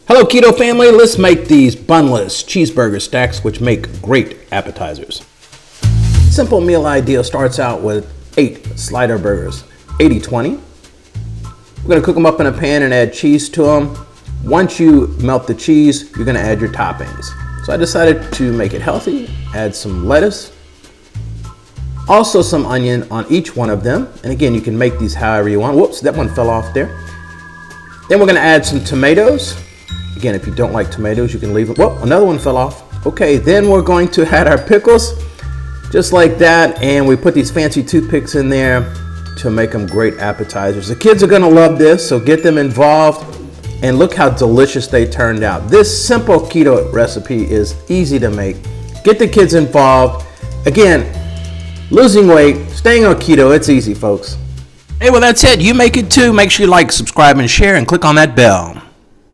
Hello Keto family, let's make these bunless cheeseburger stacks which make great appetizers. Simple meal idea starts out with 8 slider burgers, 80-20. We're going to cook them up in a pan and add cheese to them. Once you melt the cheese, you're going to add your toppings. So I decided to make it healthy, add some lettuce, also some onion on each one of them. And again, you can make these however you want. Whoops, that one fell off there. Then we're going to add some tomatoes. Again, if you don't like tomatoes, you can leave it. Well, another one fell off. Okay, then we're going to add our pickles, just like that. And we put these fancy toothpicks in there to make them great appetizers. The kids are gonna love this, so get them involved. And look how delicious they turned out. This simple keto recipe is easy to make. Get the kids involved. Again, losing weight, staying on keto, it's easy, folks. Hey, well, that's it. You make it too. Make sure you like, subscribe, and share, and click on that bell.